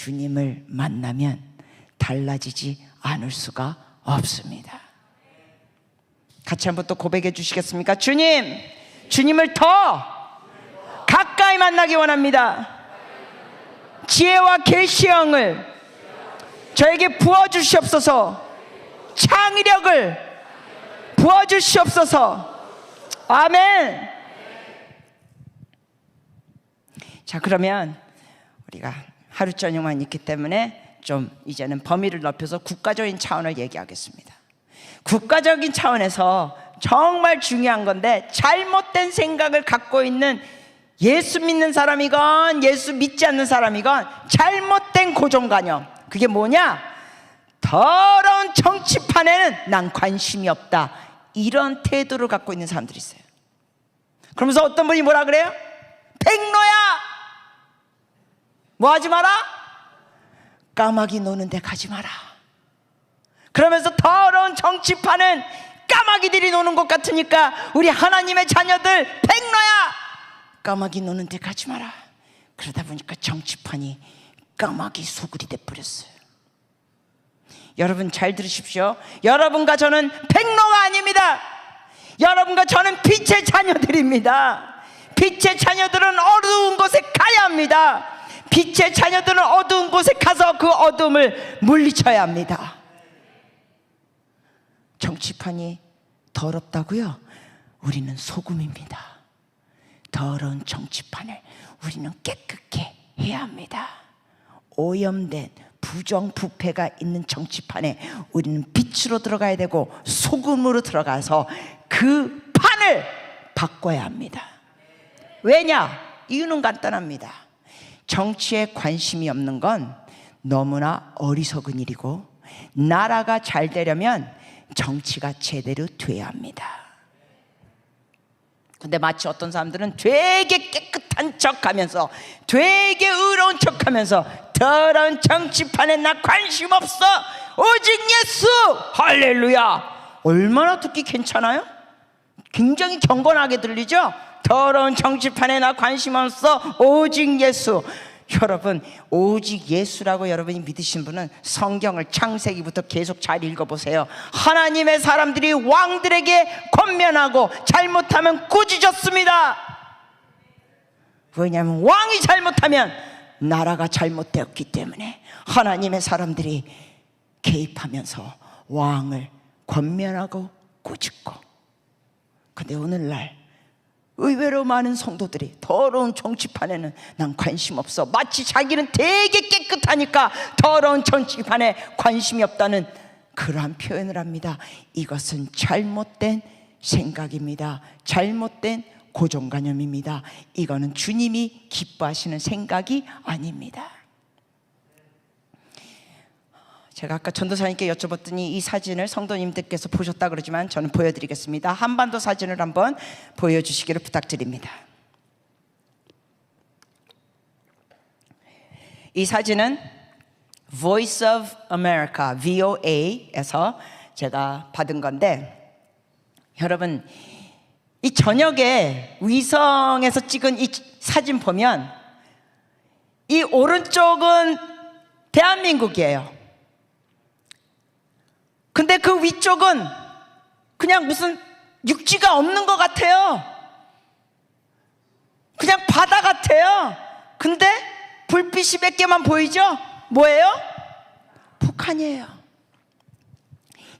주님을 만나면 달라지지 않을 수가 없습니다. 같이 한번 또 고백해 주시겠습니까? 주님을 더 가까이 만나기 원합니다. 지혜와 계시의 영을 저에게 부어주시옵소서. 창의력을 부어주시옵소서. 아멘. 자, 그러면 우리가 하루 저녁만 있기 때문에 좀 이제는 범위를 넓혀서 국가적인 차원을 얘기하겠습니다. 국가적인 차원에서 정말 중요한 건데, 잘못된 생각을 갖고 있는 예수 믿는 사람이건 예수 믿지 않는 사람이건 잘못된 고정관념, 그게 뭐냐? 더러운 정치판에는 난 관심이 없다, 이런 태도를 갖고 있는 사람들이 있어요. 그러면서 어떤 분이 뭐라 그래요? 백로야, 뭐 하지 마라? 까마귀 노는 데 가지 마라. 그러면서 더러운 정치판은 까마귀들이 노는 것 같으니까 우리 하나님의 자녀들, 백로야, 까마귀 노는 데 가지 마라. 그러다 보니까 정치판이 까마귀 소굴이 돼버렸어요. 여러분 잘 들으십시오. 여러분과 저는 백로가 아닙니다. 여러분과 저는 빛의 자녀들입니다. 빛의 자녀들은 어두운 곳에 가야 합니다. 빛의 자녀들은 어두운 곳에 가서 그 어둠을 물리쳐야 합니다. 정치판이 더럽다고요? 우리는 소금입니다. 더러운 정치판을 우리는 깨끗게 해야 합니다. 오염된 부정부패가 있는 정치판에 우리는 빛으로 들어가야 되고 소금으로 들어가서 그 판을 바꿔야 합니다. 왜냐? 이유는 간단합니다. 정치에 관심이 없는 건 너무나 어리석은 일이고, 나라가 잘 되려면 정치가 제대로 돼야 합니다. 근데 마치 어떤 사람들은 되게 깨끗한 척하면서, 되게 의로운 척하면서 더러운 정치판에 나 관심 없어, 오직 예수, 할렐루야. 얼마나 듣기 괜찮아요? 굉장히 경건하게 들리죠? 더러운 정치판에 나 관심 없어, 오직 예수. 여러분, 오직 예수라고 여러분이 믿으신 분은 성경을 창세기부터 계속 잘 읽어보세요. 하나님의 사람들이 왕들에게 권면하고 잘못하면 꾸짖었습니다. 왜냐하면 왕이 잘못하면 나라가 잘못되었기 때문에 하나님의 사람들이 개입하면서 왕을 권면하고 꾸짖고. 근데 오늘날 의외로 많은 성도들이 더러운 정치판에는 난 관심 없어, 마치 자기는 되게 깨끗하니까 더러운 정치판에 관심이 없다는 그러한 표현을 합니다. 이것은 잘못된 생각입니다. 잘못된 고정관념입니다. 이거는 주님이 기뻐하시는 생각이 아닙니다. 제가 아까 전도사님께 여쭤봤더니 이 사진을 성도님들께서 보셨다 그러지만 저는 보여드리겠습니다. 한반도 사진을 한번 보여주시기를 부탁드립니다. 이 사진은 Voice of America, VOA에서 제가 받은 건데, 여러분 이 저녁에 위성에서 찍은 이 사진 보면 이 오른쪽은 대한민국이에요. 근데 그 위쪽은 그냥 무슨 육지가 없는 것 같아요. 그냥 바다 같아요. 근데 불빛이 몇 개만 보이죠? 뭐예요? 북한이에요.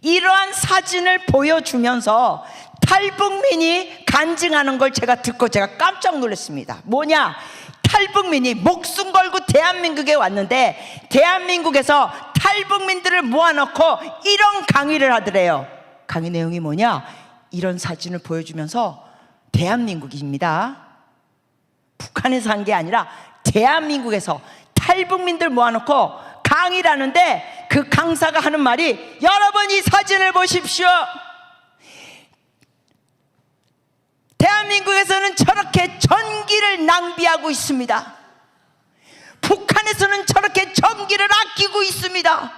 이러한 사진을 보여주면서 탈북민이 간증하는 걸 제가 듣고 제가 깜짝 놀랐습니다. 뭐냐? 탈북민이 목숨 걸고 대한민국에 왔는데 대한민국에서 탈북민들을 모아놓고 이런 강의를 하더래요. 강의 내용이 뭐냐? 이런 사진을 보여주면서 대한민국입니다. 북한에서 한 게 아니라 대한민국에서 탈북민들 모아놓고 강의를 하는데 그 강사가 하는 말이, 여러분 이 사진을 보십시오. 대한민국에서는 저렇게 전기를 낭비하고 있습니다. 북한에서는 저렇게 전기를 아끼고 있습니다.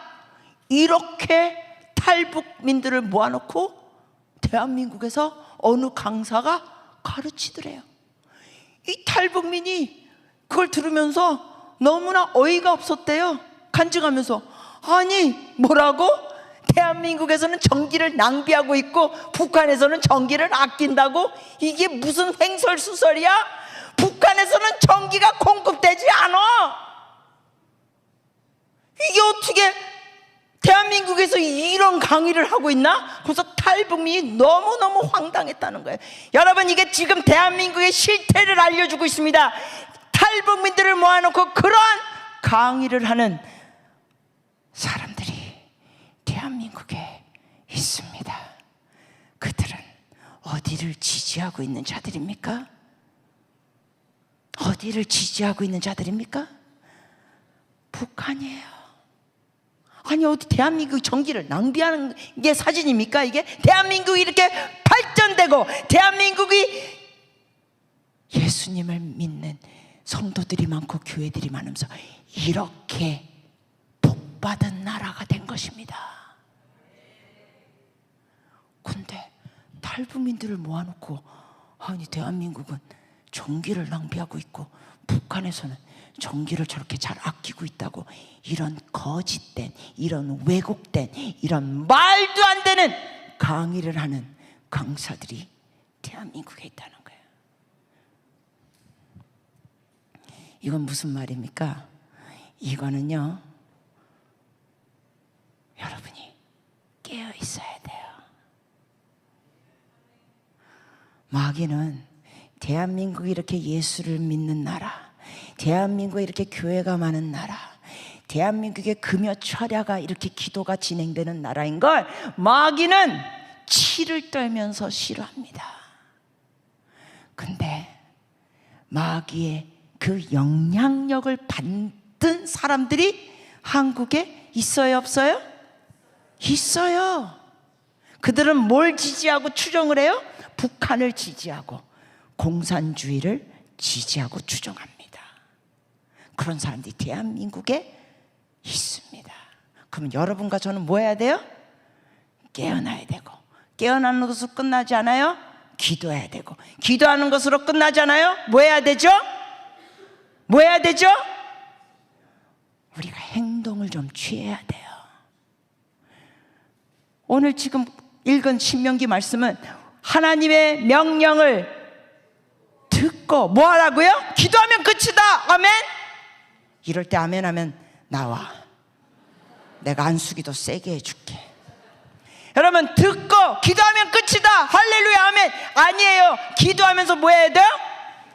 이렇게 탈북민들을 모아놓고 대한민국에서 어느 강사가 가르치더래요. 이 탈북민이 그걸 들으면서 너무나 어이가 없었대요. 간증하면서, 아니 뭐라고? 대한민국에서는 전기를 낭비하고 있고 북한에서는 전기를 아낀다고? 이게 무슨 횡설수설이야? 북한에서는 전기가 공급되지 않아. 이게 어떻게 대한민국에서 이런 강의를 하고 있나? 그래서 탈북민이 너무너무 황당했다는 거예요. 여러분, 이게 지금 대한민국의 실태를 알려주고 있습니다. 탈북민들을 모아놓고 그러한 강의를 하는 사람들이 대한민국에 있습니다. 그들은 어디를 지지하고 있는 자들입니까? 어디를 지지하고 있는 자들입니까? 북한이에요. 아니, 어디 대한민국 전기를 낭비하는 게 사진입니까? 이게 대한민국이 이렇게 발전되고 대한민국이 예수님을 믿는 성도들이 많고 교회들이 많으면서 이렇게 복받은 나라가 된 것입니다. 근데 탈북민들을 모아놓고, 아니 대한민국은 전기를 낭비하고 있고 북한에서는 전기를 저렇게 잘 아끼고 있다고, 이런 거짓된, 이런 왜곡된, 이런 말도 안 되는 강의를 하는 강사들이 대한민국에 있다는 거예요. 이건 무슨 말입니까? 이거는요, 여러분이 깨어 있어야 돼요. 마귀는 대한민국이 이렇게 예수를 믿는 나라, 대한민국에 이렇게 교회가 많은 나라, 대한민국의 금요 철야가 이렇게 기도가 진행되는 나라인 걸 마귀는 치를 떨면서 싫어합니다. 근데 마귀의 그 영향력을 받는 사람들이 한국에 있어요, 없어요? 있어요. 그들은 뭘 지지하고 추종을 해요? 북한을 지지하고 공산주의를 지지하고 추종합니다. 그런 사람들이 대한민국에 있습니다. 그러면 여러분과 저는 뭐 해야 돼요? 깨어나야 되고, 깨어나는 것으로 끝나지 않아요? 기도해야 되고, 기도하는 것으로 끝나지 않아요? 뭐 해야 되죠? 뭐 해야 되죠? 우리가 행동을 좀 취해야 돼요. 오늘 지금 읽은 신명기 말씀은 하나님의 명령을 듣고 뭐 하라고요? 기도하면 끝이다. 아멘. 이럴 때 아멘 하면 나와. 내가 안수기도 세게 해줄게. 여러분, 듣고 기도하면 끝이다. 할렐루야, 아멘. 아니에요. 기도하면서 뭐 해야 돼요?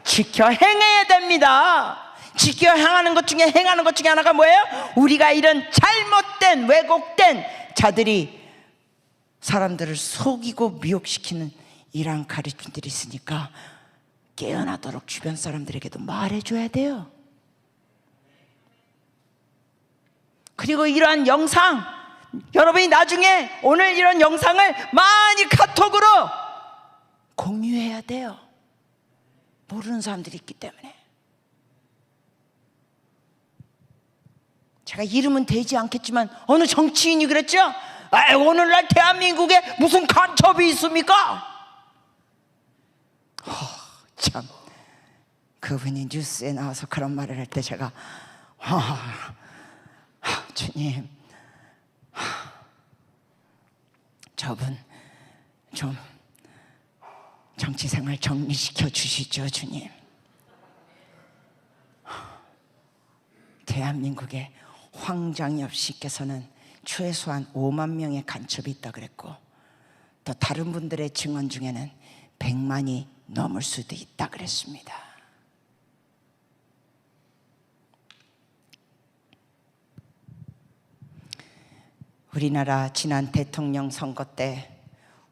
지켜 행해야 됩니다. 지켜 행하는 것 중에, 행하는 것 중에 하나가 뭐예요? 우리가 이런 잘못된, 왜곡된 자들이 사람들을 속이고 미혹시키는 이러한 가르침들이 있으니까 깨어나도록 주변 사람들에게도 말해줘야 돼요. 그리고 이러한 영상, 여러분이 나중에 오늘 이런 영상을 많이 카톡으로 공유해야 돼요. 모르는 사람들이 있기 때문에. 제가 이름은 되지 않겠지만 어느 정치인이 그랬죠? 아, 오늘날 대한민국에 무슨 간첩이 있습니까? 참, 그분이 뉴스에 나와서 그런 말을 할 때 제가 주님, 저분 좀 정치생활 정리시켜 주시죠, 주님. 대한민국에 황장엽 씨께서는 최소한 5만 명의 간첩이 있다 그랬고, 또 다른 분들의 증언 중에는 100만이 넘을 수도 있다 그랬습니다. 우리나라 지난 대통령 선거 때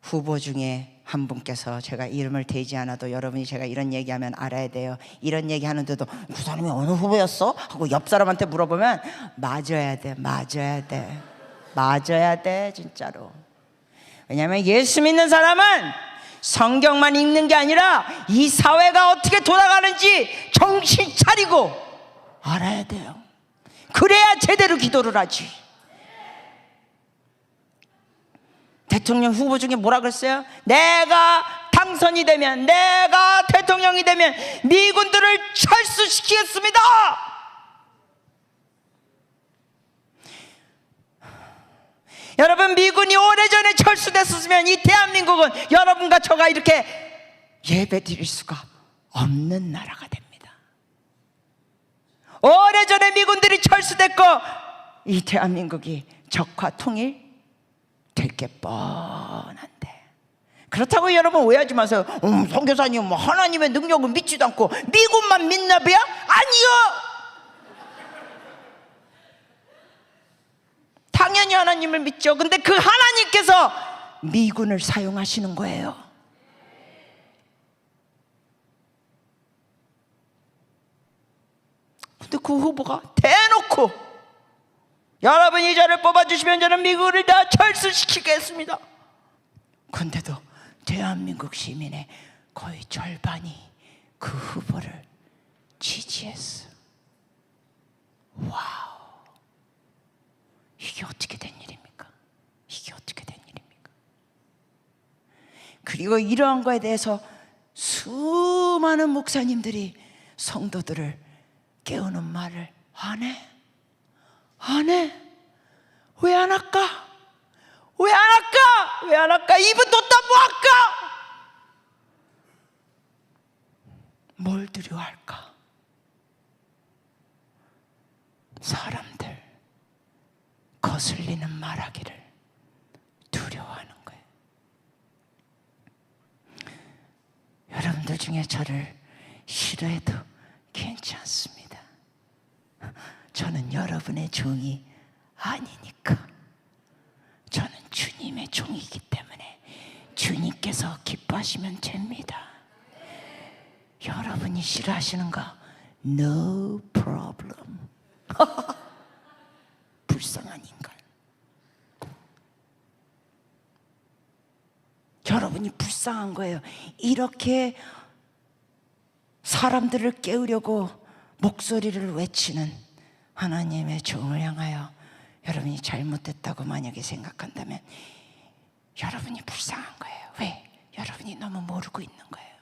후보 중에 한 분께서, 제가 이름을 대지 않아도 여러분이 제가 이런 얘기하면 알아야 돼요. 이런 얘기하는데도 그 사람이 어느 후보였어? 하고 옆 사람한테 물어보면 맞아야 돼, 맞아야 돼, 맞아야 돼, 진짜로. 왜냐하면 예수 믿는 사람은 성경만 읽는 게 아니라 이 사회가 어떻게 돌아가는지 정신 차리고 알아야 돼요. 그래야 제대로 기도를 하지. 대통령 후보 중에 뭐라 그랬어요? 내가 당선이 되면, 내가 대통령이 되면 미군들을 철수시키겠습니다. 여러분, 미군이 오래전에 철수됐었으면 이 대한민국은 여러분과 저가 이렇게 예배 드릴 수가 없는 나라가 됩니다. 오래전에 미군들이 철수됐고 이 대한민국이 적화 통일 될 게 뻔한데, 그렇다고 여러분 오해하지 마세요. 선교사님 뭐 하나님의 능력을 믿지도 않고 미군만 믿나 봐요? 아니요. 당연히 하나님을 믿죠. 근데 그 하나님께서 미군을 사용하시는 거예요. 근데 그 후보가 대놓고 여러분이 저를 뽑아주시면 저는 미군을 다 철수시키겠습니다. 근데도 대한민국 시민의 거의 절반이 그 후보를 지지했어. 와우, 이게 어떻게 된 일입니까? 이게 어떻게 된 일입니까? 그리고 이러한 거에 대해서 수많은 목사님들이 성도들을 깨우는 말을 안 해. 안 해. 왜 안 할까? 왜 안 할까? 왜 안 할까? 입은 뒀다 뭐 할까? 뭘 두려워할까? 사람들 거슬리는 말하기를 두려워하는 거예요. 여러분들 중에 저를 싫어해도 괜찮습니다. 저는 여러분의 종이 아니니까. 저는 주님의 종이기 때문에 주님께서 기뻐하시면 됩니다. 여러분이 싫어하시는 거 no problem. 불쌍한 인간. 여러분이 불쌍한 거예요. 이렇게 사람들을 깨우려고 목소리를 외치는 하나님의 종을 향하여 여러분이 잘못됐다고 만약에 생각한다면 여러분이 불쌍한 거예요. 왜? 여러분이 너무 모르고 있는 거예요.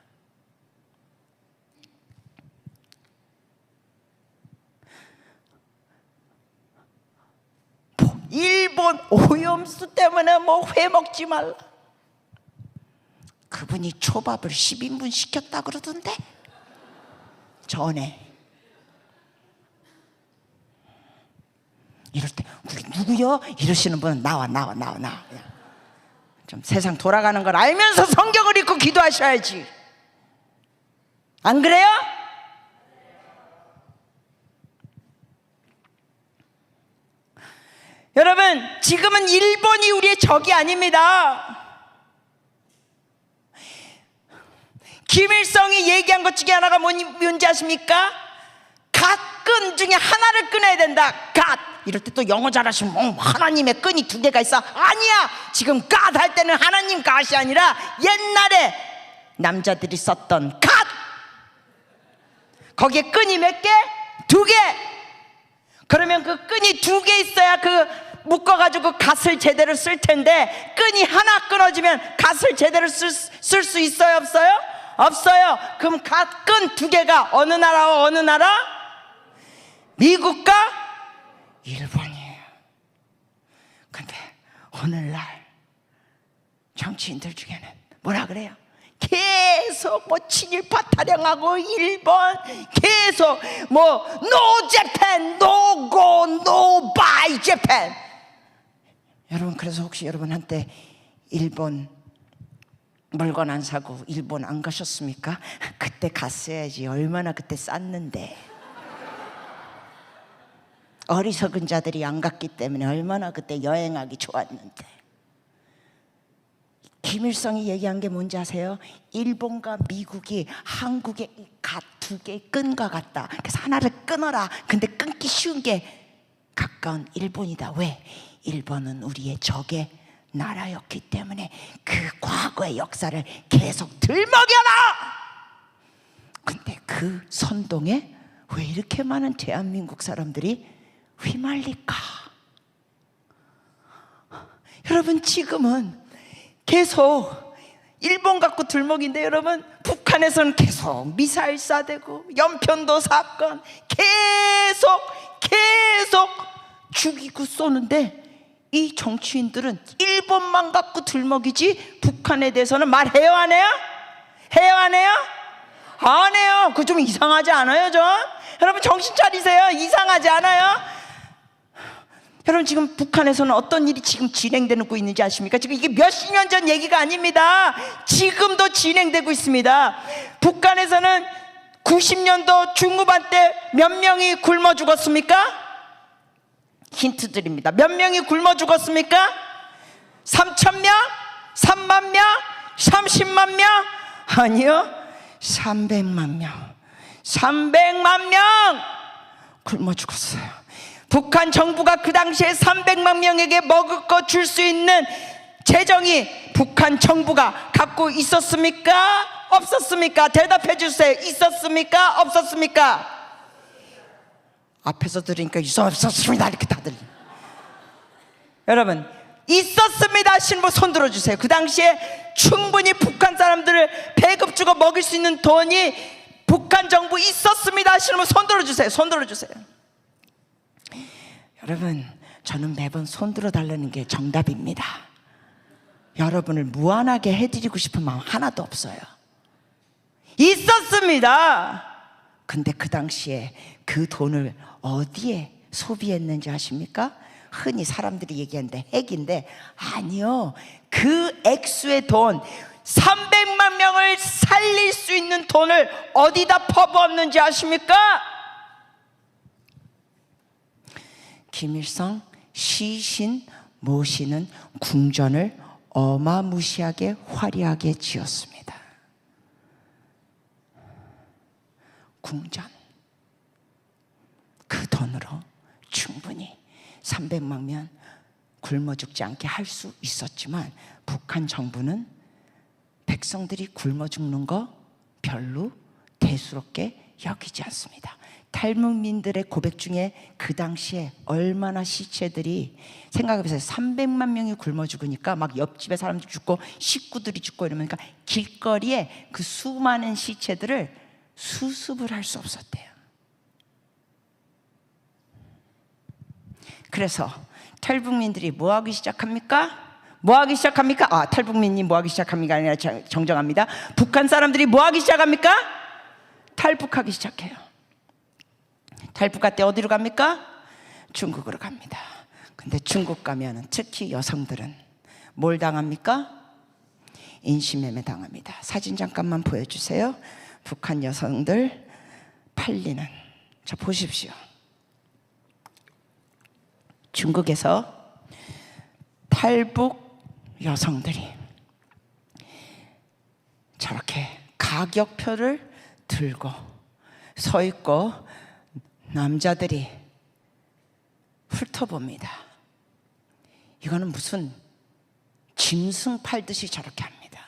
일본 오염수 때문에 뭐 회 먹지 말라. 그분이 초밥을 10인분 시켰다 그러던데. 전에 이럴 때 우리 누구요? 이러시는 분은 나와. 좀 세상 돌아가는 걸 알면서 성경을 읽고 기도하셔야지. 안 그래요? 여러분, 지금은 일본이 우리의 적이 아닙니다. 김일성이 얘기한 것 중에 하나가 뭔지 아십니까? 갓끈 중에 하나를 끊어야 된다. 갓. 이럴 때 또 영어 잘하시면 하나님의 끈이 두 개가 있어. 아니야. 지금 갓 할 때는 하나님 갓이 아니라 옛날에 남자들이 썼던 갓. 거기에 끈이 몇 개? 두 개. 그러면 그 끈이 두 개 있어야 그 묶어가지고 갓을 제대로 쓸 텐데, 끈이 하나 끊어지면 갓을 제대로 쓸 수 있어요? 없어요? 없어요. 그럼 갓끈 두 개가 어느 나라와 어느 나라? 미국과 일본이에요. 근데 오늘날 정치인들 중에는 뭐라 그래요? 계속 뭐 친일파 타령하고 일본 계속 뭐 no Japan, no go, no buy Japan. 여러분, 그래서 혹시 여러분 한때 일본 물건 안 사고 일본 안 가셨습니까? 그때 갔어야지. 얼마나 그때 쌌는데. 어리석은 자들이 안 갔기 때문에 얼마나 그때 여행하기 좋았는데. 김일성이 얘기한 게 뭔지 아세요? 일본과 미국이 한국의 갓 두 개의 끈과 같다. 그래서 하나를 끊어라. 근데 끊기 쉬운 게 가까운 일본이다. 왜? 일본은 우리의 적의 나라였기 때문에 그 과거의 역사를 계속 들먹여라. 근데 그 선동에 왜 이렇게 많은 대한민국 사람들이 휘말릴까? 여러분, 지금은 계속 일본 갖고 들먹인데, 여러분, 북한에서는 계속 미사일 쏴대고 연편도 사건 계속 죽이고 쏘는데 이 정치인들은 일본만 갖고 들먹이지 북한에 대해서는 말해요 안 해요? 해요 안 해요? 안 해요. 그거 좀 이상하지 않아요 좀? 여러분 정신 차리세요. 이상하지 않아요? 여러분 지금 북한에서는 어떤 일이 지금 진행되고 있는지 아십니까? 지금 이게 몇십 년 전 얘기가 아닙니다. 지금도 진행되고 있습니다. 북한에서는 90년도 중후반 때 몇 명이 굶어 죽었습니까? 힌트 드립니다. 몇 명이 굶어 죽었습니까? 3,000명? 3만 명? 30만 명? 아니요, 300만 명. 300만 명 굶어 죽었어요. 북한 정부가 그 당시에 300만 명에게 먹을 거 줄 수 있는 재정이 북한 정부가 갖고 있었습니까? 없었습니까? 대답해 주세요. 있었습니까? 없었습니까? 앞에서 들으니까 있었습니다 이렇게 다들. 여러분 있었습니다 하시는 분 손 들어주세요. 그 당시에 충분히 북한 사람들을 배급 주고 먹일 수 있는 돈이 북한 정부 있었습니다 하시는 분 손 들어주세요. 손 들어주세요. 여러분 저는 매번 손 들어달라는 게 정답입니다. 여러분을 무한하게 해드리고 싶은 마음 하나도 없어요. 있었습니다. 근데 그 당시에 그 돈을 어디에 소비했는지 아십니까? 흔히 사람들이 얘기하는데 핵인데 아니요, 그 액수의 돈 300만 명을 살릴 수 있는 돈을 어디다 퍼부었는지 아십니까? 김일성 시신 모시는 궁전을 어마무시하게 화려하게 지었습니다. 궁전. 그 돈으로 충분히 300만 명 굶어 죽지 않게 할 수 있었지만 북한 정부는 백성들이 굶어 죽는 거 별로 대수롭게 여기지 않습니다. 탈북민들의 고백 중에 그 당시에 얼마나 시체들이, 생각해보세요. 300만 명이 굶어 죽으니까 막 옆집에 사람들 죽고 식구들이 죽고 이러니까 길거리에 그 수많은 시체들을 수습을 할 수 없었대요. 그래서 탈북민들이 뭐 하기 시작합니까? 뭐 하기 시작합니까? 아, 탈북민이 뭐 하기 시작합니까? 아니라 정정합니다. 북한 사람들이 뭐 하기 시작합니까? 탈북하기 시작해요. 탈북할 때 어디로 갑니까? 중국으로 갑니다. 근데 중국 가면 특히 여성들은 뭘 당합니까? 인신매매 당합니다. 사진 잠깐만 보여주세요. 북한 여성들 팔리는, 자 보십시오. 중국에서 탈북 여성들이 저렇게 가격표를 들고 서 있고 남자들이 훑어봅니다. 이거는 무슨 짐승 팔듯이 저렇게 합니다.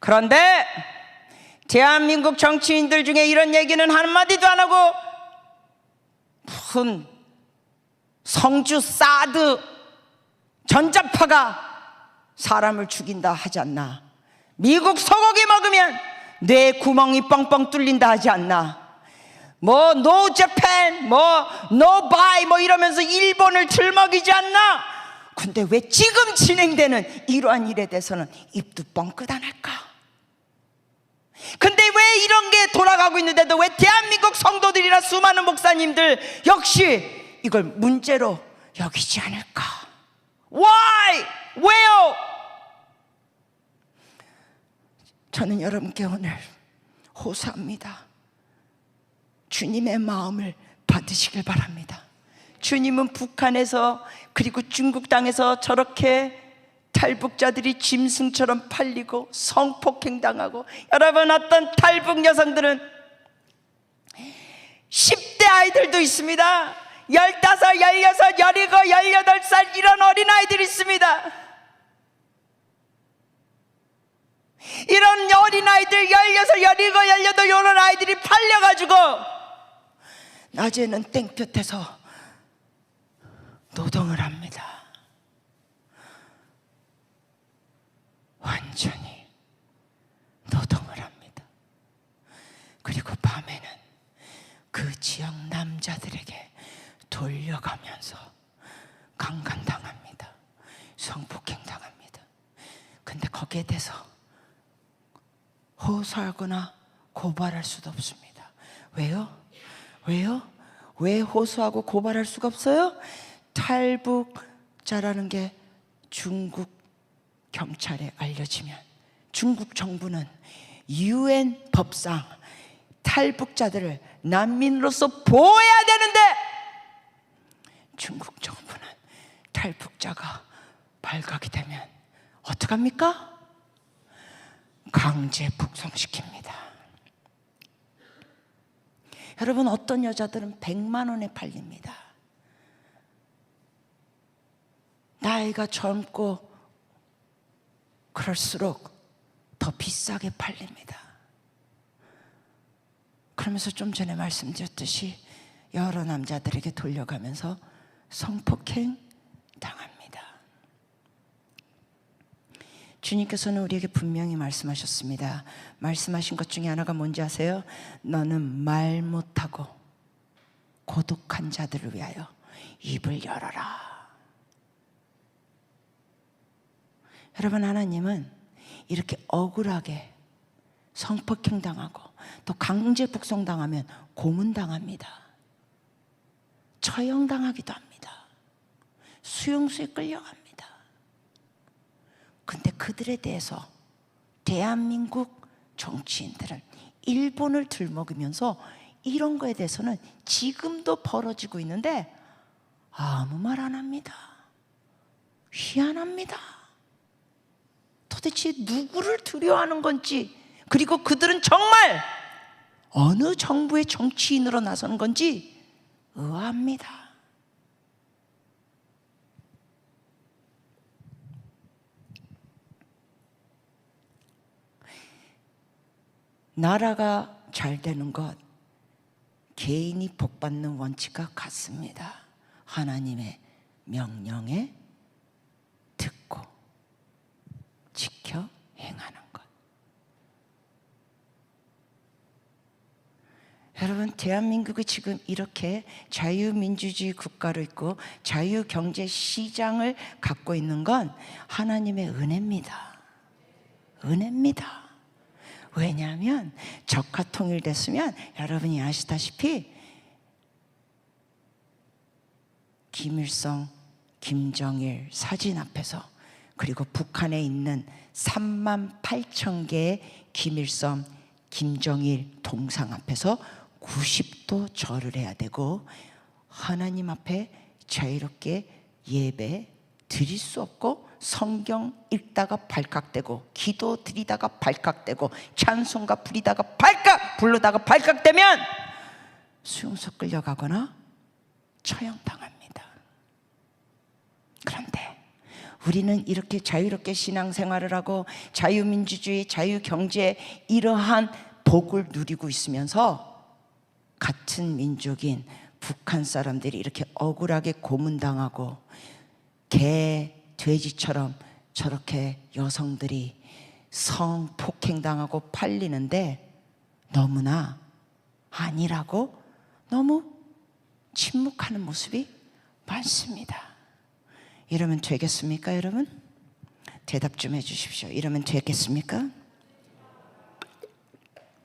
그런데 대한민국 정치인들 중에 이런 얘기는 한마디도 안 하고 무슨 성주 사드 전자파가 사람을 죽인다 하지 않나, 미국 소고기 먹으면 뇌 구멍이 뻥뻥 뚫린다 하지 않나, 뭐 노 재팬 뭐 노 바이 뭐 이러면서 일본을 들먹이지 않나. 근데 왜 지금 진행되는 이러한 일에 대해서는 입도 뻥끗 안 할까? 근데 왜 이런 게 돌아가고 있는데도 왜 대한민국 성도들이나 수많은 목사님들 역시 이걸 문제로 여기지 않을까? Why? 왜요? 저는 여러분께 오늘 호소합니다. 주님의 마음을 받으시길 바랍니다. 주님은 북한에서 그리고 중국 땅에서 저렇게 탈북자들이 짐승처럼 팔리고 성폭행당하고, 여러분 어떤 탈북 여성들은 10대 아이들도 있습니다. 15, 16, 17, 18살 이런 어린아이들이 있습니다. 이런 어린아이들 16, 17, 18 이런 아이들이 팔려가지고 낮에는 땡볕에서 노동을 합니다. 완전히 노동을 합니다. 그리고 밤에는 그 지역 남자들에게 돌려가면서 강간당합니다. 성폭행당합니다. 근데 거기에 대해서 호소하거나 고발할 수도 없습니다. 왜요? 왜 호소하고 고발할 수가 없어요? 탈북자라는 게 중국 경찰에 알려지면 중국 정부는 UN 법상 탈북자들을 난민으로서 보호해야 되는데, 중국 정부는 탈북자가 발각이 되면 어떡합니까? 강제 북송시킵니다. 여러분, 어떤 여자들은 100만 원에 팔립니다. 나이가 젊고 그럴수록 더 비싸게 팔립니다. 그러면서 좀 전에 말씀드렸듯이 여러 남자들에게 돌려가면서 성폭행 당합니다. 주님께서는 우리에게 분명히 말씀하셨습니다. 말씀하신 것 중에 하나가 뭔지 아세요? 너는 말 못하고 고독한 자들을 위하여 입을 열어라. 여러분, 하나님은 이렇게 억울하게 성폭행 당하고 또 강제 북송 당하면 고문당합니다. 처형당하기도 합니다. 수용소에 끌려갑니다. 근데 그들에 대해서 대한민국 정치인들은 일본을 들먹이면서 이런 거에 대해서는 지금도 벌어지고 있는데 아무 말 안 합니다. 희한합니다. 도대체 누구를 두려워하는 건지, 그리고 그들은 정말 어느 정부의 정치인으로 나서는 건지 의아합니다. 나라가 잘 되는 것, 개인이 복받는 원칙과 같습니다. 하나님의 명령에 듣고 지켜 행하는 것. 여러분, 대한민국이 지금 이렇게 자유민주주의 국가로 있고 자유경제시장을 갖고 있는 건 하나님의 은혜입니다. 은혜입니다. 왜냐하면 적화통일됐으면 여러분이 아시다시피 김일성, 김정일 사진 앞에서, 그리고 북한에 있는 38,000개의 김일성, 김정일 동상 앞에서 90도 절을 해야 되고, 하나님 앞에 자유롭게 예배 드릴 수 없고, 성경 읽다가 발각되고, 기도 드리다가 발각되고, 찬송가 부르다가 발각되면 수용소 끌려가거나 처형당합니다. 그런데 우리는 이렇게 자유롭게 신앙생활을 하고 자유민주주의, 자유경제 이러한 복을 누리고 있으면서 같은 민족인 북한 사람들이 이렇게 억울하게 고문당하고 개, 돼지처럼 저렇게 여성들이 성폭행당하고 팔리는데 너무나 아니라고 너무 침묵하는 모습이 많습니다. 이러면 되겠습니까, 여러분? 대답 좀 해주십시오. 이러면 되겠습니까?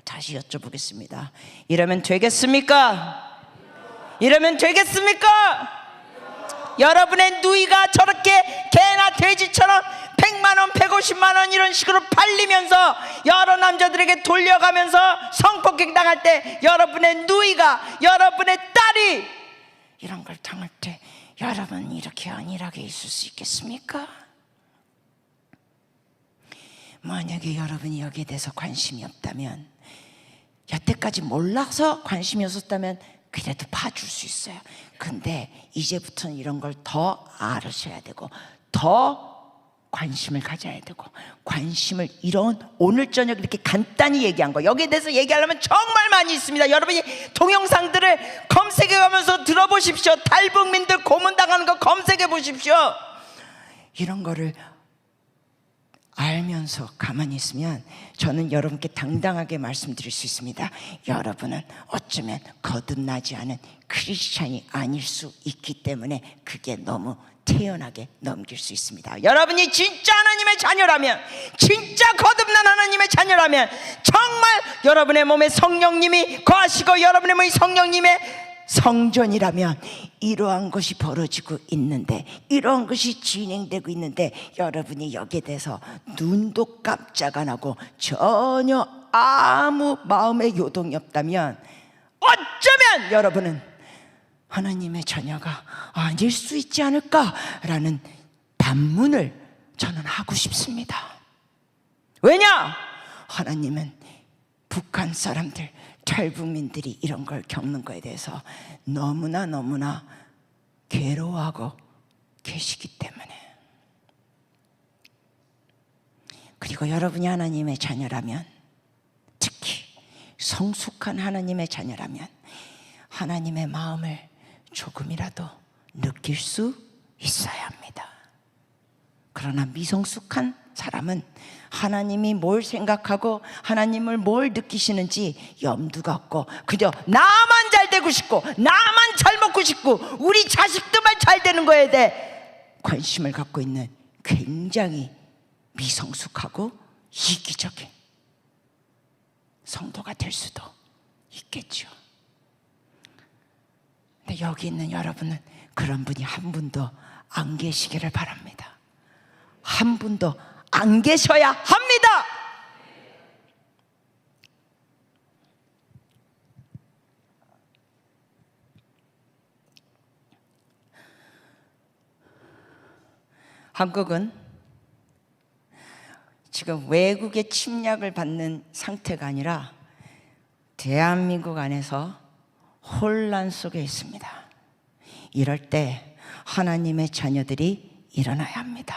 다시 여쭤보겠습니다. 이러면 되겠습니까? 이러면 되겠습니까? 여러분의 누이가 저렇게 개나 돼지처럼 100만 원, 150만 원 이런 식으로 팔리면서 여러 남자들에게 돌려가면서 성폭행 당할 때, 여러분의 누이가, 여러분의 딸이 이런 걸 당할 때 여러분 이렇게 안일하게 있을 수 있겠습니까? 만약에 여러분이 여기에 대해서 관심이 없다면, 여태까지 몰라서 관심이 없었다면 그래도 봐줄 수 있어요. 근데 이제부터는 이런 걸 더 알으셔야 되고, 더 관심을 가져야 되고, 관심을, 이런 오늘 저녁 이렇게 간단히 얘기한 거, 여기에 대해서 얘기하려면 정말 많이 있습니다. 여러분이 동영상들을 검색해 가면서 들어보십시오. 탈북민들 고문당하는 거 검색해 보십시오. 이런 거를 알면서 가만히 있으면 저는 여러분께 당당하게 말씀드릴 수 있습니다. 여러분은 어쩌면 거듭나지 않은 크리스찬이 아닐 수 있기 때문에 그게 너무 태연하게 넘길 수 있습니다. 여러분이 진짜 하나님의 자녀라면, 진짜 거듭난 하나님의 자녀라면, 정말 여러분의 몸에 성령님이 거하시고 여러분의 몸이 성령님의 성전이라면 이러한 것이 벌어지고 있는데, 이러한 것이 진행되고 있는데 여러분이 여기에 대해서 눈도 깜짝 안 하고 전혀 아무 마음의 요동이 없다면 어쩌면 여러분은 하나님의 자녀가 아닐 수 있지 않을까라는 반문을 저는 하고 싶습니다. 왜냐? 하나님은 북한 사람들, 탈북민들이 이런 걸 겪는 거에 대해서 너무나 괴로워하고 계시기 때문에. 그리고 여러분이 하나님의 자녀라면, 특히 성숙한 하나님의 자녀라면 하나님의 마음을 조금이라도 느낄 수 있어야 합니다. 그러나 미성숙한 사람은 하나님이 뭘 생각하고 하나님을 뭘 느끼시는지 염두가 없고 그저 나만 잘 되고 싶고 나만 잘 먹고 싶고 우리 자식들만 잘 되는 거에 대해 관심을 갖고 있는 굉장히 미성숙하고 이기적인 성도가 될 수도 있겠죠. 근데 여기 있는 여러분은 그런 분이 한 분도 안 계시기를 바랍니다. 한 분도 안 계셔야 합니다. 한국은 지금 외국의 침략을 받는 상태가 아니라 대한민국 안에서 혼란 속에 있습니다. 이럴 때 하나님의 자녀들이 일어나야 합니다.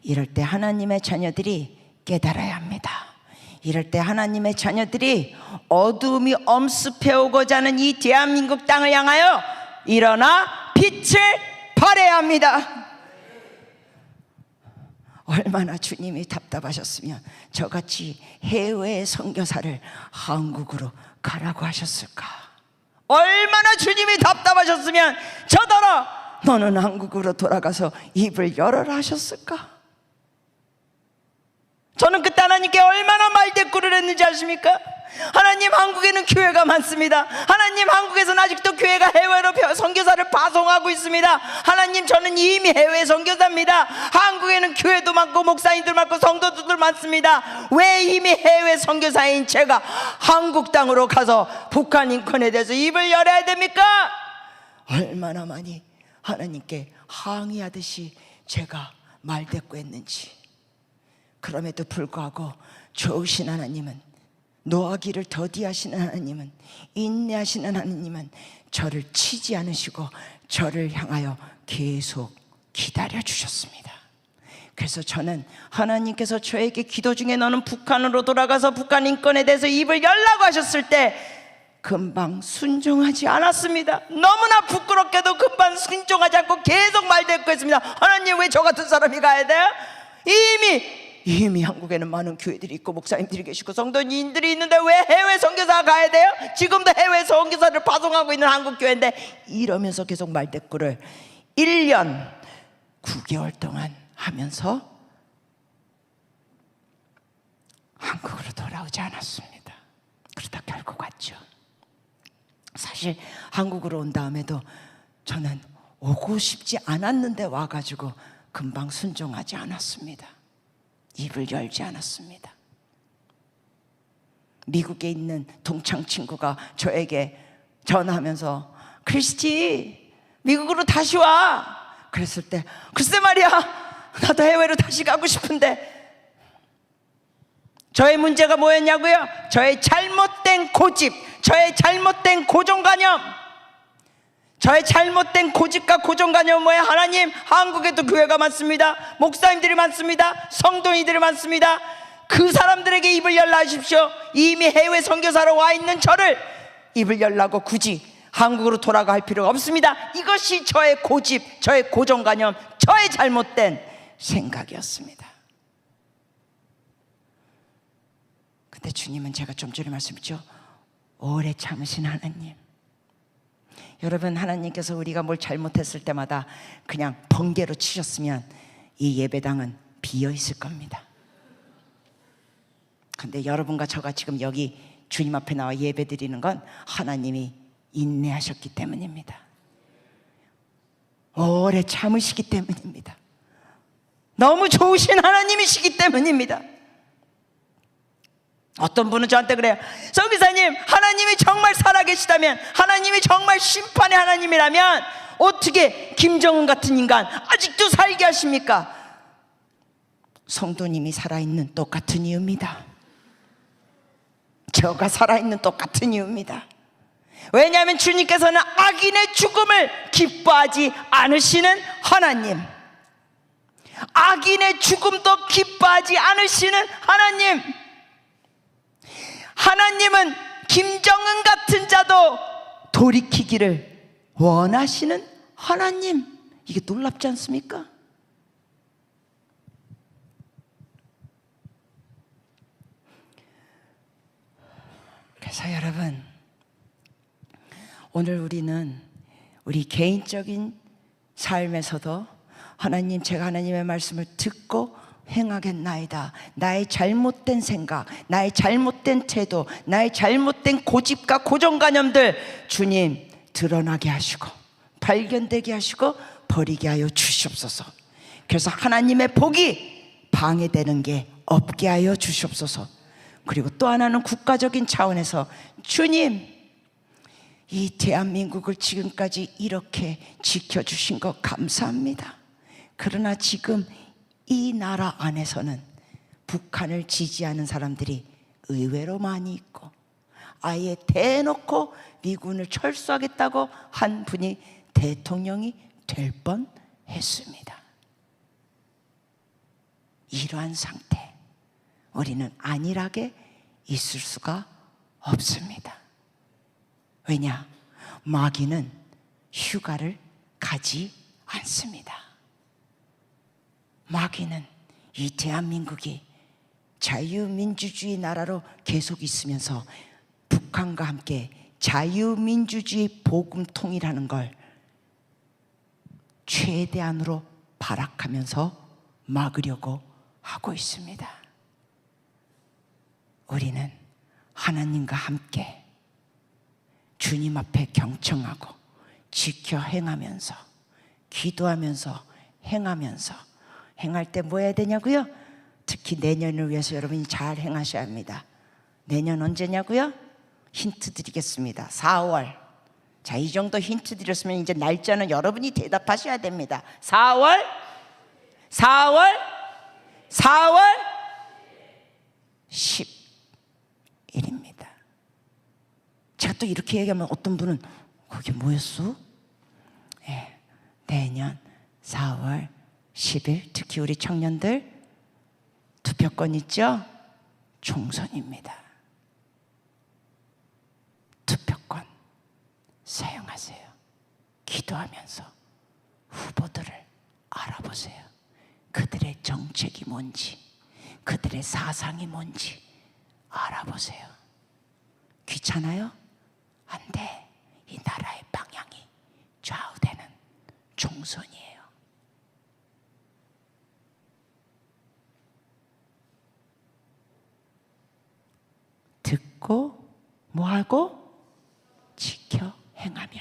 이럴 때 하나님의 자녀들이 깨달아야 합니다. 이럴 때 하나님의 자녀들이 어두움이 엄습해오고자 하는 이 대한민국 땅을 향하여 일어나 빛을 발해야 합니다. 얼마나 주님이 답답하셨으면 저같이 해외의 선교사를 한국으로 가라고 하셨을까? 얼마나 주님이 답답하셨으면 저더러 너는 한국으로 돌아가서 입을 열어라 하셨을까? 저는 그때 하나님께 얼마나 말대꾸를 했는지 아십니까? 하나님, 한국에는 교회가 많습니다. 하나님, 한국에서는 아직도 교회가 해외로 선교사를 파송하고 있습니다. 하나님, 저는 이미 해외 선교사입니다. 한국에는 교회도 많고 목사님들 많고 성도들 많습니다. 왜 이미 해외 선교사인 제가 한국 땅으로 가서 북한 인권에 대해서 입을 열어야 됩니까? 얼마나 많이 하나님께 항의하듯이 제가 말대꾸했는지. 그럼에도 불구하고 좋으신 하나님은, 노하기를 더디하시는 하나님은, 인내하시는 하나님은 저를 치지 않으시고 저를 향하여 계속 기다려 주셨습니다. 그래서 저는 하나님께서 저에게 기도 중에 너는 북한으로 돌아가서 북한 인권에 대해서 입을 열라고 하셨을 때 금방 순종하지 않았습니다. 너무나 부끄럽게도 금방 순종하지 않고 계속 말대꾸했습니다. 하나님, 왜 저 같은 사람이 가야 돼요? 이미 한국에는 많은 교회들이 있고 목사님들이 계시고 성도님들이 있는데 왜 해외 선교사가 가야 돼요? 지금도 해외 선교사를 파송하고 있는 한국 교회인데, 이러면서 계속 말대꾸를 1년 9개월 동안 하면서 한국으로 돌아오지 않았습니다. 그러다 결국 왔죠. 사실 한국으로 온 다음에도 저는 오고 싶지 않았는데 와가지고 금방 순종하지 않았습니다. 입을 열지 않았습니다. 미국에 있는 동창 친구가 저에게 전화하면서 크리스티, 미국으로 다시 와. 그랬을 때 글쎄 말이야, 나도 해외로 다시 가고 싶은데. 저의 문제가 뭐였냐고요? 저의 잘못된 고집, 저의 잘못된 고정관념, 저의 잘못된 고집과 고정관념은 뭐예요? 하나님, 한국에도 교회가 많습니다. 목사님들이 많습니다. 성도님들이 많습니다. 그 사람들에게 입을 열라 하십시오. 이미 해외 선교사로 와 있는 저를 입을 열라고 굳이 한국으로 돌아갈 필요가 없습니다. 이것이 저의 고집, 저의 고정관념, 저의 잘못된 생각이었습니다. 근데 주님은 제가 좀 전에 말씀드렸죠, 오래 참으신 하나님. 여러분, 하나님께서 우리가 뭘 잘못했을 때마다 그냥 번개로 치셨으면 이 예배당은 비어 있을 겁니다. 근데 여러분과 저가 지금 여기 주님 앞에 나와 예배 드리는 건 하나님이 인내하셨기 때문입니다. 오래 참으시기 때문입니다. 너무 좋으신 하나님이시기 때문입니다. 어떤 분은 저한테 그래요. 선교사님, 하나님이 정말 살아계시다면, 하나님이 정말 심판의 하나님이라면 어떻게 김정은 같은 인간 아직도 살게 하십니까? 성도님이 살아있는 똑같은 이유입니다. 저가 살아있는 똑같은 이유입니다. 왜냐하면 주님께서는 악인의 죽음을 기뻐하지 않으시는 하나님, 악인의 죽음도 기뻐하지 않으시는 하나님, 하나님은 김정은 같은 자도 돌이키기를 원하시는 하나님. 이게 놀랍지 않습니까? 그래서 여러분, 오늘 우리는 우리 개인적인 삶에서도 하나님, 제가 하나님의 말씀을 듣고 행하겠나이다. 나의 잘못된 생각, 나의 잘못된 태도, 나의 잘못된 고집과 고정관념들 주님 드러나게 하시고 발견되게 하시고 버리게 하여 주시옵소서. 그래서 하나님의 복이 방해되는 게 없게 하여 주시옵소서. 그리고 또 하나는 국가적인 차원에서 주님, 이 대한민국을 지금까지 이렇게 지켜주신 것 감사합니다. 그러나 지금 이 나라 안에서는 북한을 지지하는 사람들이 의외로 많이 있고, 아예 대놓고 미군을 철수하겠다고 한 분이 대통령이 될 뻔했습니다. 이러한 상태, 우리는 안일하게 있을 수가 없습니다. 왜냐? 마귀는 휴가를 가지 않습니다. 마귀는 이 대한민국이 자유민주주의 나라로 계속 있으면서 북한과 함께 자유민주주의 복음통일하는 걸 최대한으로 발악하면서 막으려고 하고 있습니다. 우리는 하나님과 함께 주님 앞에 경청하고 지켜 행하면서, 기도하면서 행하면서, 행할 때 뭐 해야 되냐고요? 특히 내년을 위해서 여러분이 잘 행하셔야 합니다. 내년 언제냐고요? 힌트 드리겠습니다. 4월. 자, 이 정도 힌트 드렸으면 이제 날짜는 여러분이 대답하셔야 됩니다. 4월 10일입니다. 제가 또 이렇게 얘기하면 어떤 분은 그게 뭐였어? 네, 내년 4월 10일, 특히 우리 청년들 투표권 있죠? 총선입니다. 투표권 사용하세요. 기도하면서 후보들을 알아보세요. 그들의 정책이 뭔지, 그들의 사상이 뭔지 알아보세요. 귀찮아요? 안 돼. 이 나라의 방향이 좌우되는 총선이에요. 듣고 뭐하고? 지켜 행하면.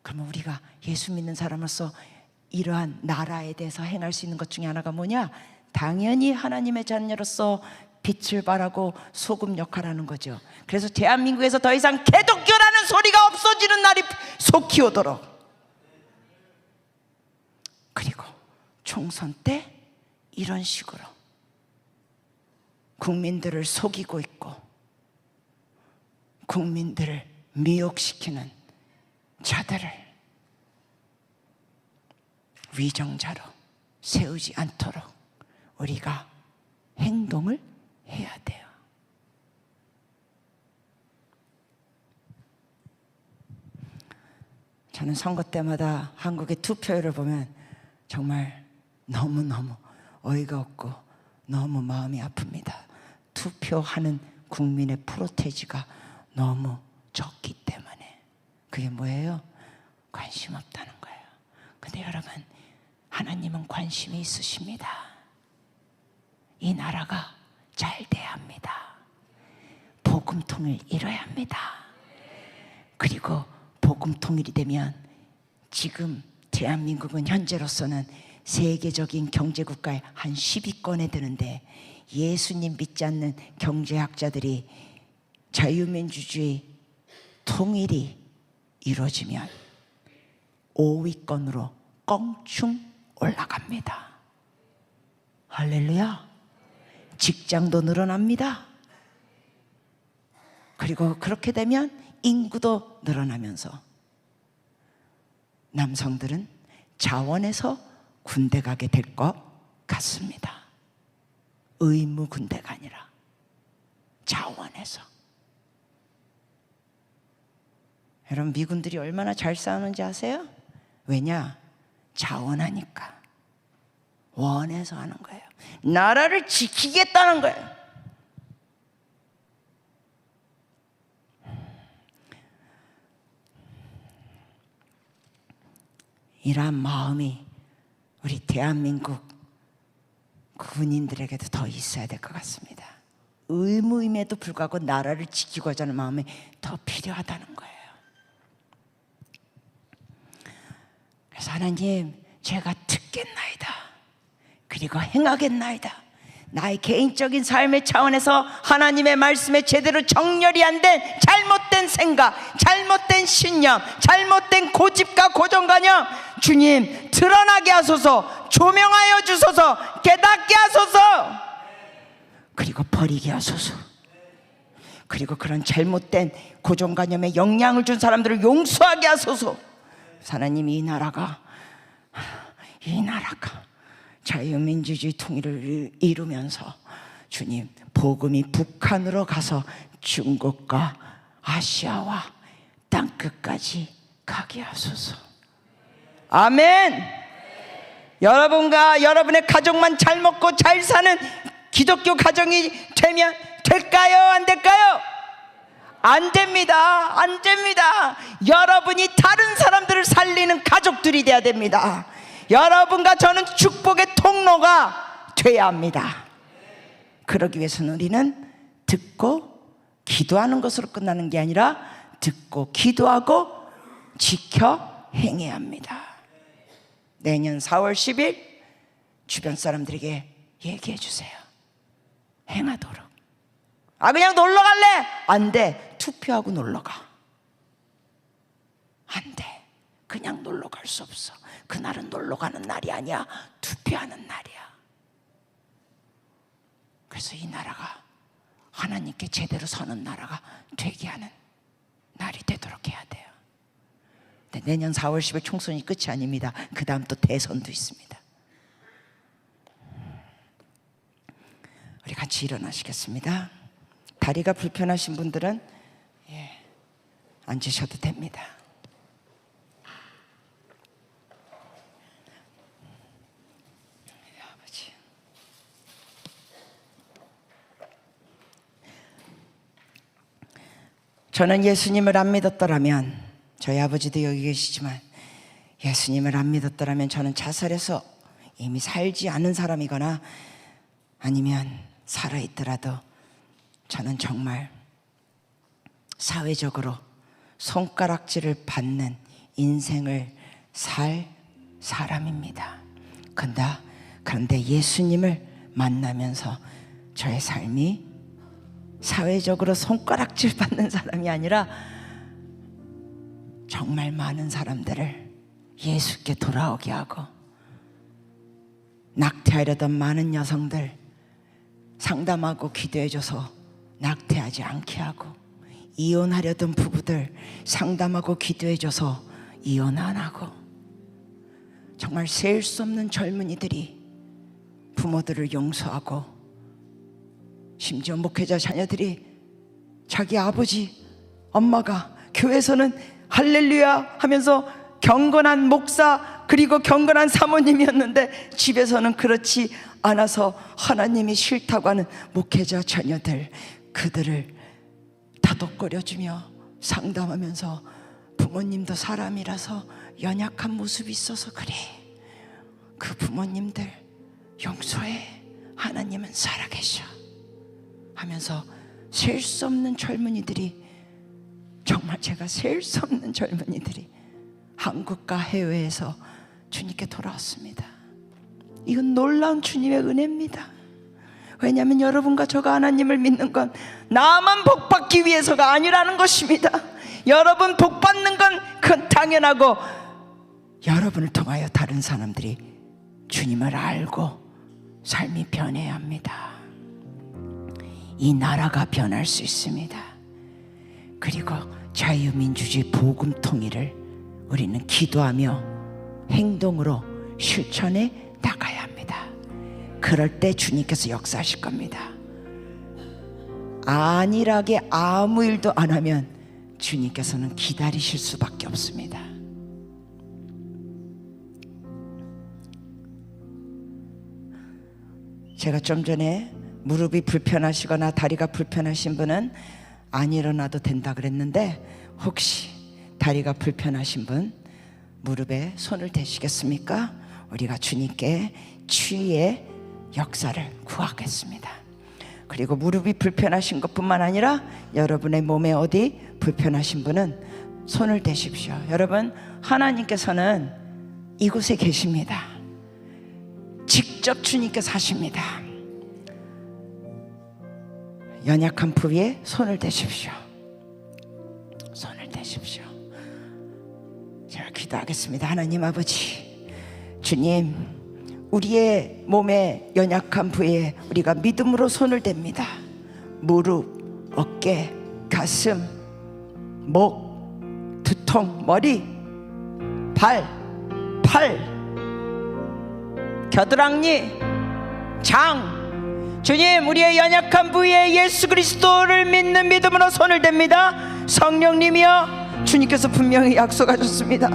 그러면 우리가 예수 믿는 사람으로서 이러한 나라에 대해서 행할 수 있는 것 중에 하나가 뭐냐? 당연히 하나님의 자녀로서 빛을 발하고 소금 역할하는 거죠. 그래서 대한민국에서 더 이상 개독교라는 소리가 없어지는 날이 속히 오도록, 그리고 총선 때 이런 식으로 국민들을 속이고 있고 국민들을 미혹시키는 자들을 위정자로 세우지 않도록 우리가 행동을 해야 돼요. 저는 선거 때마다 한국의 투표율을 보면 정말 너무너무 어이가 없고 너무 마음이 아픕니다. 투표하는 국민의 프로테이지가 너무 적기 때문에. 그게 뭐예요? 관심 없다는 거예요. 근데 여러분, 하나님은 관심이 있으십니다. 이 나라가 잘 돼야 합니다. 복음통일 이뤄야 합니다. 그리고 복음통일이 되면, 지금 대한민국은 현재로서는 세계적인 경제국가의 한 10위권에 드는데, 예수님 믿지 않는 경제학자들이 자유민주주의 통일이 이루어지면 5위권으로 껑충 올라갑니다. 할렐루야. 직장도 늘어납니다. 그리고 그렇게 되면 인구도 늘어나면서 남성들은 자원해서 군대 가게 될 것 같습니다. 의무 군대가 아니라 자원해서. 여러분, 미군들이 얼마나 잘 싸우는지 아세요? 왜냐? 자원하니까. 원해서 하는 거예요. 나라를 지키겠다는 거예요. 이러한 마음이 우리 대한민국 군인들에게도 더 있어야 될 것 같습니다. 의무임에도 불구하고 나라를 지키고자 하는 마음이 더 필요하다는 거예요. 그래서 하나님, 제가 듣겠나이다, 그리고 행하겠나이다. 나의 개인적인 삶의 차원에서 하나님의 말씀에 제대로 정렬이 안 된 잘못된 생각, 잘못된 신념, 잘못된 고집과 고정관념, 주님 드러나게 하소서, 조명하여 주소서, 깨닫게 하소서, 그리고 버리게 하소서. 그리고 그런 잘못된 고정관념에 영향을 준 사람들을 용서하게 하소서. 하나님, 이 나라가 자유민주주의 통일을 이루면서 주님, 복음이 북한으로 가서 중국과 아시아와 땅끝까지 가게 하소서. 아멘. 여러분과 여러분의 가족만 잘 먹고 잘 사는 기독교 가정이 되면 될까요? 안 될까요? 안 됩니다. 안 됩니다. 여러분이 다른 사람들을 살리는 가족들이 돼야 됩니다. 여러분과 저는 축복의 통로가 돼야 합니다. 그러기 위해서는 우리는 듣고 기도하는 것으로 끝나는 게 아니라 듣고 기도하고 지켜 행해야 합니다. 내년 4월 10일 주변 사람들에게 얘기해 주세요. 행하도록. 그냥 놀러 갈래? 안 돼. 투표하고 놀러 가. 안 돼. 그냥 놀러 갈 수 없어. 그날은 놀러 가는 날이 아니야. 투표하는 날이야. 그래서 이 나라가 하나님께 제대로 서는 나라가 되게 하는 날이 되도록 해야 돼요. 근데 내년 4월 10일 총선이 끝이 아닙니다. 그 다음 또 대선도 있습니다. 우리 같이 일어나시겠습니다. 다리가 불편하신 분들은 앉으셔도 됩니다. 아버지, 저는 예수님을 안 믿었더라면, 저희 아버지도 여기 계시지만 예수님을 안 믿었더라면 저는 자살해서 이미 살지 않은 사람이거나 아니면 살아있더라도 저는 정말 사회적으로 손가락질을 받는 인생을 살 사람입니다. 그런데 예수님을 만나면서 저의 삶이 사회적으로 손가락질 받는 사람이 아니라 정말 많은 사람들을 예수께 돌아오게 하고, 낙태하려던 많은 여성들 상담하고 기도해줘서 낙태하지 않게 하고, 이혼하려던 부부들 상담하고 기도해줘서 이혼 안 하고, 정말 셀 수 없는 젊은이들이 부모들을 용서하고, 심지어 목회자 자녀들이 자기 아버지 엄마가 교회에서는 할렐루야 하면서 경건한 목사 그리고 경건한 사모님이었는데 집에서는 그렇지 않아서 하나님이 싫다고 하는 목회자 자녀들, 그들을 다독거려주며 상담하면서 부모님도 사람이라서 연약한 모습이 있어서 그래, 그 부모님들 용서해, 하나님은 살아계셔 하면서 셀 수 없는 젊은이들이, 정말 제가 셀 수 없는 젊은이들이 한국과 해외에서 주님께 돌아왔습니다. 이건 놀라운 주님의 은혜입니다. 왜냐하면 여러분과 저가 하나님을 믿는 건 나만 복받기 위해서가 아니라는 것입니다. 여러분 복받는 건 그건 당연하고, 여러분을 통하여 다른 사람들이 주님을 알고 삶이 변해야 합니다. 이 나라가 변할 수 있습니다. 그리고 자유민주주의 복음 통일을 우리는 기도하며 행동으로 실천해 나가야 합니다. 그럴 때 주님께서 역사하실 겁니다. 안일하게 아무 일도 안 하면 주님께서는 기다리실 수밖에 없습니다. 제가 좀 전에 무릎이 불편하시거나 다리가 불편하신 분은 안 일어나도 된다 그랬는데, 혹시 다리가 불편하신 분 무릎에 손을 대시겠습니까? 우리가 주님께 치유의 역사를 구하겠습니다. 그리고 무릎이 불편하신 것뿐만 아니라 여러분의 몸에 어디 불편하신 분은 손을 대십시오. 여러분, 하나님께서는 이곳에 계십니다. 직접 주님께서 하십니다. 연약한 부위에 손을 대십시오. 손을 대십시오. 제가 기도하겠습니다. 하나님 아버지, 주님, 우리의 몸의 연약한 부위에 우리가 믿음으로 손을 댑니다. 무릎, 어깨, 가슴, 목, 두통, 머리, 팔, 겨드랑이, 장, 주님, 우리의 연약한 부위에 예수 그리스도를 믿는 믿음으로 손을 댑니다. 성령님이여, 주님께서 분명히 약속하셨습니다.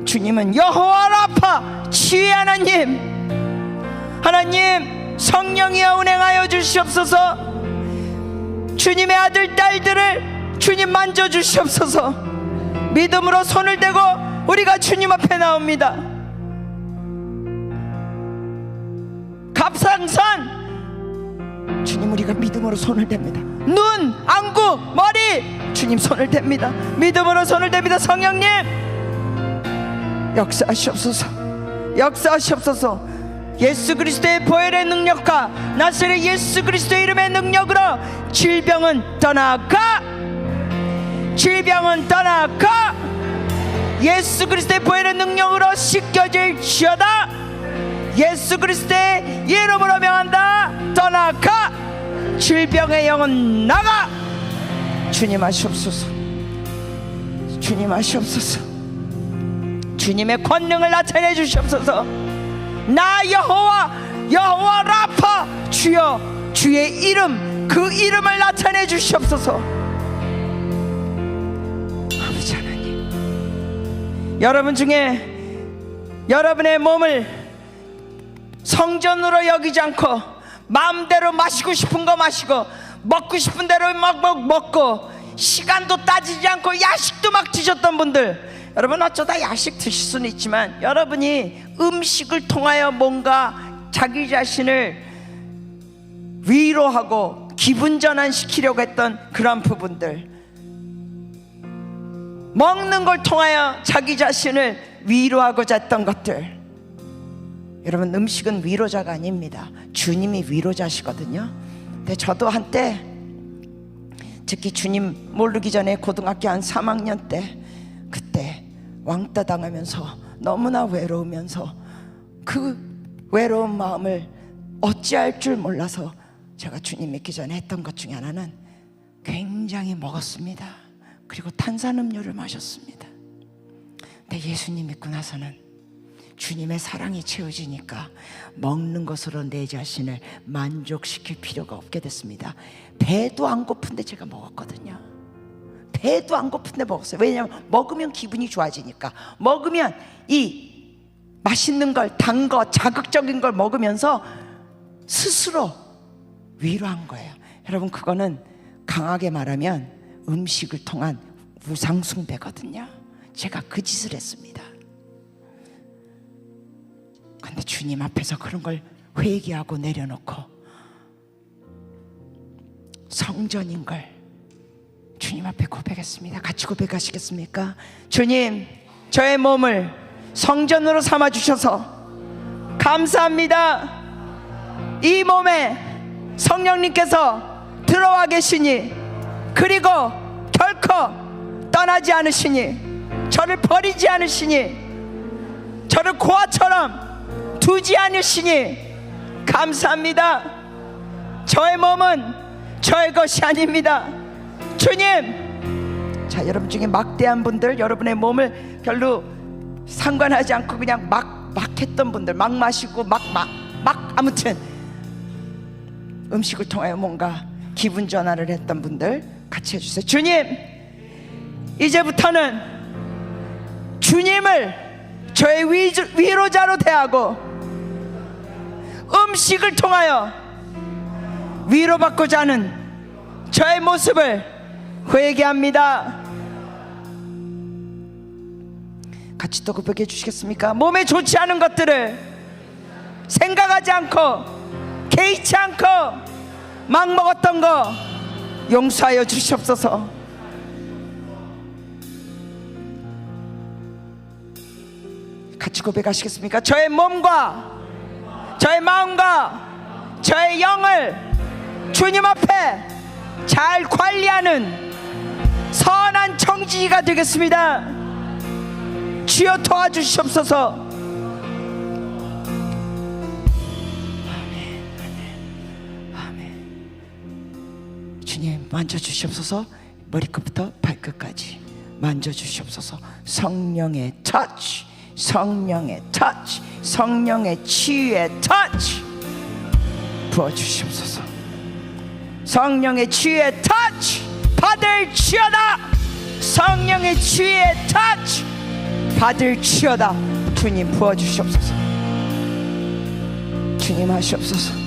주님은 여호와 라파, 치유의 하나님. 하나님, 성령이여 운행하여 주시옵소서. 주님의 아들 딸들을 주님 만져주시옵소서. 믿음으로 손을 대고 우리가 주님 앞에 나옵니다. 갑상선, 주님, 우리가 믿음으로 손을 댑니다. 눈, 안구, 머리, 주님 손을 댑니다. 믿음으로 손을 댑니다. 성령님, 역사하시옵소서. 역사하시옵소서. 예수 그리스도의 보혈의 능력과 나사렛 예수 그리스도의 이름의 능력으로 질병은 떠나가, 질병은 떠나가. 예수 그리스도의 보혈의 능력으로 씻겨질지어다. 예수 그리스도의 이름으로 명한다. 떠나가. 질병의 영은 나가. 주님 하시옵소서. 주님 하시옵소서. 주님의 권능을 나타내 주시옵소서. 나 여호와 라파, 주여, 주의 이름, 그 이름을 나타내 주시옵소서. 아버지 하나님, 여러분 중에 여러분의 몸을 성전으로 여기지 않고 마음대로 마시고 싶은 거 마시고 먹고 싶은 대로 막 먹고 시간도 따지지 않고 야식도 막 드셨던 분들, 여러분 어쩌다 야식 드실 수는 있지만 여러분이 음식을 통하여 뭔가 자기 자신을 위로하고 기분 전환시키려고 했던 그런 부분들, 먹는 걸 통하여 자기 자신을 위로하고자 했던 것들, 여러분 음식은 위로자가 아닙니다. 주님이 위로자시거든요. 근데 저도 한때, 특히 주님 모르기 전에 고등학교 한 3학년 때, 그때 왕따 당하면서 너무나 외로우면서 그 외로운 마음을 어찌할 줄 몰라서 제가 주님 믿기 전에 했던 것 중에 하나는 굉장히 먹었습니다. 그리고 탄산음료를 마셨습니다. 근데 예수님 믿고 나서는 주님의 사랑이 채워지니까 먹는 것으로 내 자신을 만족시킬 필요가 없게 됐습니다. 배도 안 고픈데 제가 먹었거든요. 배도 안 고픈데 먹었어요. 왜냐하면 먹으면 기분이 좋아지니까. 먹으면 이 맛있는 걸, 단 거, 자극적인 걸 먹으면서 스스로 위로한 거예요. 여러분, 그거는 강하게 말하면 음식을 통한 우상숭배거든요. 제가 그 짓을 했습니다. 근데 주님 앞에서 그런 걸 회개하고 내려놓고 성전인 걸 주님 앞에 고백했습니다. 같이 고백하시겠습니까? 주님, 저의 몸을 성전으로 삼아주셔서 감사합니다. 이 몸에 성령님께서 들어와 계시니, 그리고 결코 떠나지 않으시니, 저를 버리지 않으시니, 저를 고아처럼 두지 않으시니 감사합니다. 저의 몸은 저의 것이 아닙니다. 주님, 자, 여러분 중에 막대한 분들, 여러분의 몸을 별로 상관하지 않고 그냥 막 했던 분들, 막 마시고 막 아무튼 음식을 통하여 뭔가 기분 전환을 했던 분들 같이 해주세요. 주님, 이제부터는 주님을 저의 위로자로 대하고 음식을 통하여 위로받고자 하는 저의 모습을 회개합니다. 같이 또 고백해 주시겠습니까? 몸에 좋지 않은 것들을 생각하지 않고 개의치 않고 막 먹었던 거 용서하여 주시옵소서. 같이 고백하시겠습니까? 저의 몸과 저의 마음과 저의 영을 주님 앞에 잘 관리하는 선한 청지기가 되겠습니다. 주여 도와주시옵소서. 주님, 만져주시옵소서. 머리끝부터 발끝까지 만져주시옵소서. 성령의 터치, 성령의 터치, 성령의 치유의 터치 부어주시옵소서. 성령의 치유의 터치 받을지어다. 성령의 치유의 터치 받을지어다. 주님 부어주시옵소서. 주님 하시옵소서.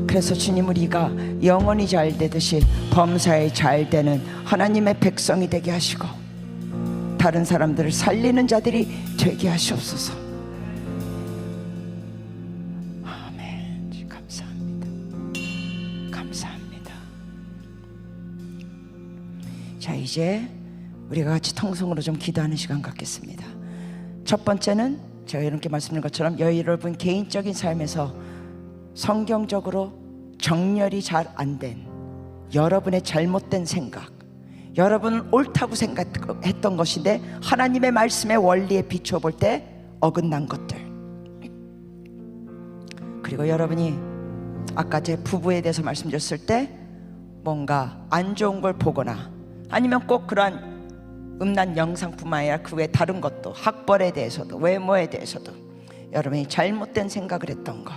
그래서 주님, 우리가 영혼이 잘 되듯이 범사에 잘 되는 하나님의 백성이 되게 하시고 다른 사람들을 살리는 자들이 되게 하시옵소서. 아멘. 감사합니다. 감사합니다. 자, 이제 우리가 같이 통성으로 좀 기도하는 시간 갖겠습니다. 첫 번째는 제가 이렇게 말씀드린 것처럼 여러분 개인적인 삶에서 성경적으로 정렬이 잘 안 된 여러분의 잘못된 생각, 여러분은 옳다고 생각했던 것인데 하나님의 말씀의 원리에 비춰볼 때 어긋난 것들, 그리고 여러분이 아까 제 부부에 대해서 말씀드렸을 때 뭔가 안 좋은 걸 보거나 아니면 꼭 그러한 음란 영상뿐만 아니라 그 외 다른 것도, 학벌에 대해서도 외모에 대해서도 여러분이 잘못된 생각을 했던 거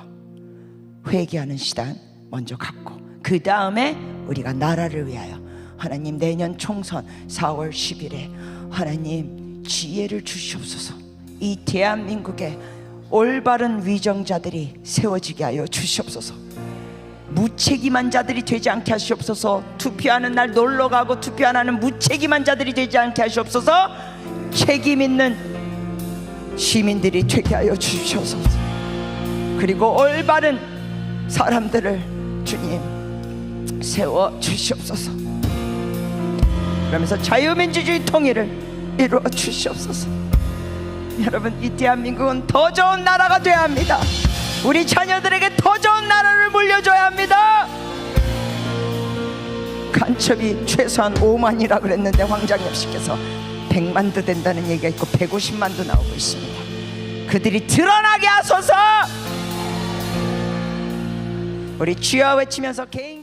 회개하는 시간 먼저 갖고, 그 다음에 우리가 나라를 위하여 하나님 내년 총선 4월 10일에 하나님 지혜를 주시옵소서. 이 대한민국에 올바른 위정자들이 세워지게 하여 주시옵소서. 무책임한 자들이 되지 않게 하시옵소서. 투표하는 날 놀러가고 투표 안 하는 무책임한 자들이 되지 않게 하시옵소서. 책임 있는 시민들이 되게 하여 주시옵소서. 그리고 올바른 사람들을 주님 세워 주시옵소서. 그러면서 자유민주주의 통일을 이루어 주시옵소서. 여러분, 이 대한민국은 더 좋은 나라가 되어야 합니다. 우리 자녀들에게 더 좋은 나라를 물려줘야 합니다. 간첩이 최소한 5만이라 그랬는데 황장엽 씨께서 100만도 된다는 얘기가 있고 150만도 나오고 있습니다. 그들이 드러나게 하소서. 우리 주여 외치면서 개인